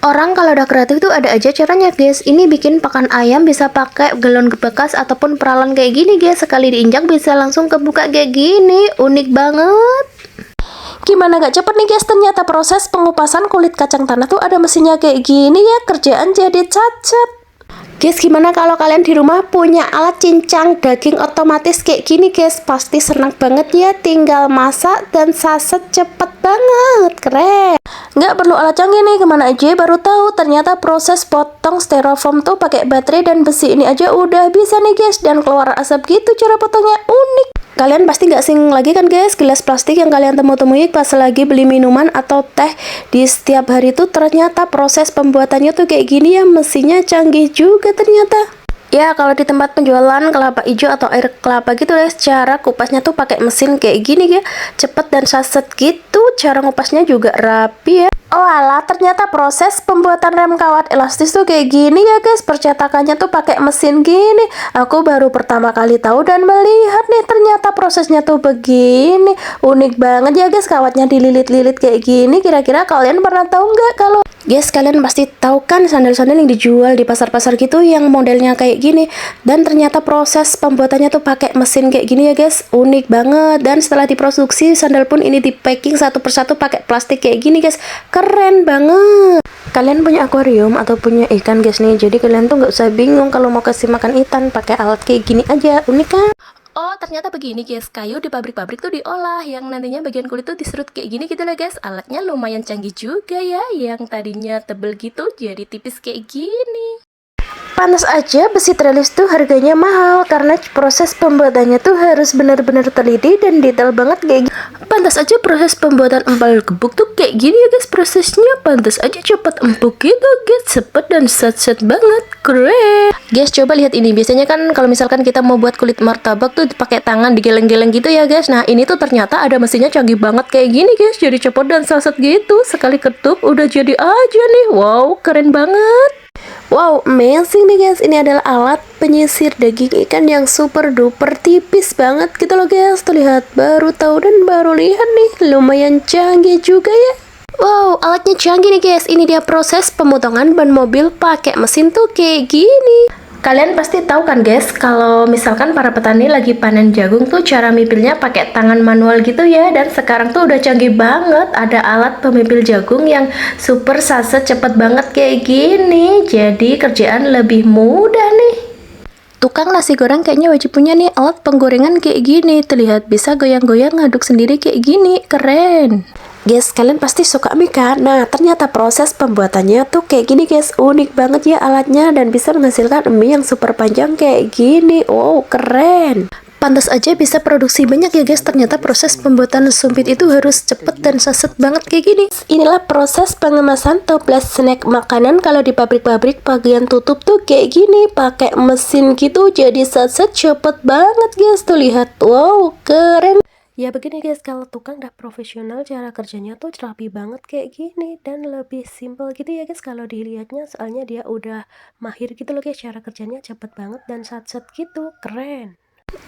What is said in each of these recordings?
Orang kalau udah kreatif tuh ada aja caranya guys. Ini bikin pakan ayam bisa pakai galon bekas ataupun peralan kayak gini guys. Sekali diinjak bisa langsung kebuka kayak gini. Unik banget. Gimana gak cepet nih guys, ternyata proses pengupasan kulit kacang tanah tuh ada mesinnya kayak gini ya. Kerjaan jadi cacat. Guys, gimana kalau kalian di rumah punya alat cincang daging otomatis kayak gini guys? Pasti senang banget ya, tinggal masak dan saset cepet banget, keren. Nggak perlu alat canggih nih, kemana aja baru tahu ternyata proses potong styrofoam tuh pakai baterai dan besi ini aja udah bisa nih guys. Dan keluar asap gitu, cara potongnya unik. Kalian pasti nggak asing lagi kan guys, gelas plastik yang kalian temui pas lagi beli minuman atau teh di setiap hari itu ternyata proses pembuatannya tuh kayak gini ya, mesinnya canggih juga ternyata. Ya kalau di tempat penjualan kelapa hijau atau air kelapa gitu guys, cara kupasnya tuh pakai mesin kayak gini ya, cepet dan saset gitu, cara ngupasnya juga rapi ya. Oh alah, ternyata proses pembuatan rem kawat elastis tuh kayak gini ya guys. Percetakannya tuh pakai mesin gini. Aku baru pertama kali tahu dan melihat nih, ternyata prosesnya tuh begini. Unik banget ya guys, kawatnya dililit-lilit kayak gini. Kira-kira kalian pernah tahu nggak kalau guys, kalian pasti tahu kan sandal-sandal yang dijual di pasar-pasar gitu yang modelnya kayak gini. Dan ternyata proses pembuatannya tuh pakai mesin kayak gini ya guys. Unik banget. Dan setelah diproduksi sandal pun ini di packing satu persatu pakai plastik kayak gini guys. Keren banget. Kalian punya akuarium atau punya ikan guys nih, jadi kalian tuh nggak usah bingung kalau mau kasih makan ikan, pakai alat kayak gini aja. Unik kan? oh ternyata begini guys, kayu di pabrik-pabrik tuh diolah yang nantinya bagian kulit tuh diserut kayak gini gitu lah guys. Alatnya lumayan canggih juga ya, yang tadinya tebel gitu jadi tipis kayak gini. Pantas aja besi trellis tuh harganya mahal karena proses pembuatannya tuh harus benar-benar teliti dan detail banget kayak gini. Pantas aja proses pembuatan empal gebuk tuh kayak gini ya guys prosesnya. Pantas aja cepet empuk gitu guys, cepet dan set banget, keren. Guys coba lihat ini, biasanya kan kalau misalkan kita mau buat kulit martabak tuh pakai tangan digeleng-geleng gitu ya guys. Nah ini tuh ternyata ada mesinnya canggih banget kayak gini guys, jadi cepet dan saset gitu. Sekali ketuk udah jadi aja nih. Wow keren banget. Wow, amazing nih guys. Ini adalah alat penyisir daging ikan yang super duper tipis banget gitu loh guys. Tuh lihat, baru tahu dan baru lihat nih, lumayan canggih juga ya. Wow, alatnya canggih nih guys. Ini dia proses pemotongan ban mobil pakai mesin tuh kayak gini. Kalian pasti tahu kan guys, kalau misalkan para petani lagi panen jagung tuh cara mipilnya pakai tangan manual gitu ya. Dan sekarang tuh udah canggih banget, ada alat pemipil jagung yang super saset cepet banget kayak gini. Jadi kerjaan lebih mudah nih. Tukang nasi goreng kayaknya wajib punya nih alat penggorengan kayak gini. Terlihat bisa goyang-goyang ngaduk sendiri kayak gini, keren. Guys, kalian pasti suka mie kan? Nah, ternyata proses pembuatannya tuh kayak gini guys. Unik banget ya alatnya dan bisa menghasilkan mie yang super panjang kayak gini. Wow, keren. Pantas aja bisa produksi banyak ya guys. Ternyata proses pembuatan sumpit itu harus cepet dan saset banget kayak gini. Inilah proses pengemasan toples snack makanan kalau di pabrik-pabrik bagian tutup tuh kayak gini. Pakai mesin gitu jadi saset cepet banget guys. Tuh lihat, wow, keren. Ya begini guys, kalau tukang udah profesional cara kerjanya tuh rapi banget kayak gini dan lebih simple gitu ya guys kalau dilihatnya, soalnya dia udah mahir gitu loh guys, cara kerjanya cepet banget dan satset gitu, keren.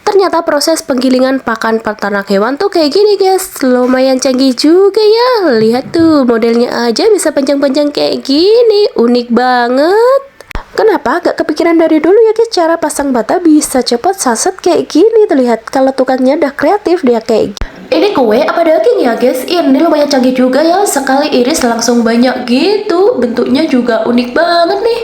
Ternyata proses penggilingan pakan peternak hewan tuh kayak gini guys, lumayan canggih juga ya. Lihat tuh modelnya aja bisa panjang-panjang kayak gini, unik banget. Kenapa gak kepikiran dari dulu ya guys, cara pasang bata bisa cepet saset kayak gini. Terlihat kalau tukangnya udah kreatif dia kayak gini. Ini kue apa daging ya guys? Ini lumayan canggih juga ya, sekali iris langsung banyak gitu. Bentuknya juga unik banget nih.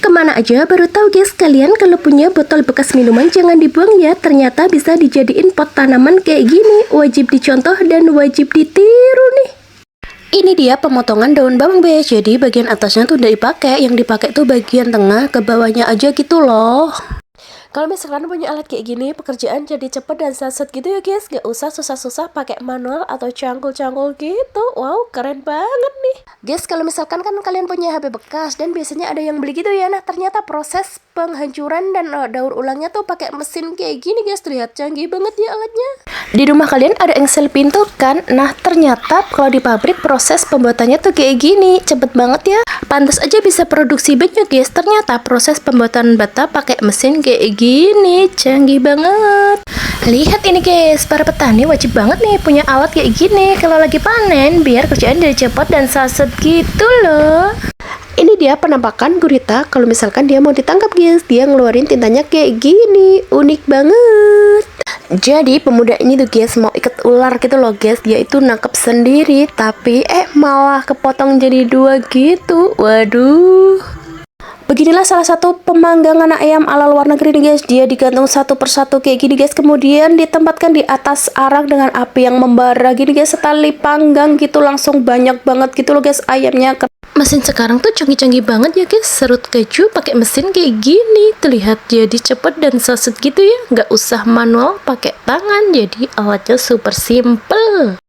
Kemana aja baru tahu guys, kalian kalau punya botol bekas minuman jangan dibuang ya. Ternyata bisa dijadiin pot tanaman kayak gini. Wajib dicontoh dan wajib ditiru nih. Ini dia pemotongan daun bawang guys. Jadi bagian atasnya tuh udah dipakai, yang dipakai tuh bagian tengah, ke bawahnya aja gitu loh. Kalau misalkan punya alat kayak gini, pekerjaan jadi cepet dan saset gitu ya guys. Gak usah susah-susah pakai manual atau cangkul-cangkul gitu. Wow, keren banget nih. Guys, kalau misalkan kan kalian punya HP bekas dan biasanya ada yang beli gitu ya. Nah, ternyata proses penghancuran dan daur ulangnya tuh pakai mesin kayak gini guys. Terlihat canggih banget ya alatnya. Di rumah kalian ada engsel pintu kan? Nah, ternyata kalau di pabrik proses pembuatannya tuh kayak gini. Cepet banget ya. Pantas aja bisa produksi banyak guys. Ternyata proses pembuatan bata pakai mesin kayak gini, canggih banget. Lihat ini guys, para petani wajib banget nih punya alat kayak gini kalau lagi panen biar kerjaan jadi cepat dan saset gitu loh. Ini dia penampakan gurita kalau misalkan dia mau ditangkap guys. Dia ngeluarin tintanya kayak gini, unik banget. Jadi pemuda ini tuh guys mau ikat ular gitu loh guys. Dia itu nangkep sendiri tapi malah kepotong jadi 2 gitu. Waduh. Beginilah salah satu pemanggangan ayam ala luar negeri nih guys. Dia digantung satu persatu kayak gini guys. Kemudian ditempatkan di atas arang dengan api yang membara gini guys. Setali panggang gitu langsung banyak banget gitu loh guys ayamnya. Mesin sekarang tuh canggih-canggih banget ya guys. Serut keju pakai mesin kayak gini. Terlihat jadi cepet dan sasut gitu ya. Nggak usah manual pakai tangan. Jadi alatnya super simple.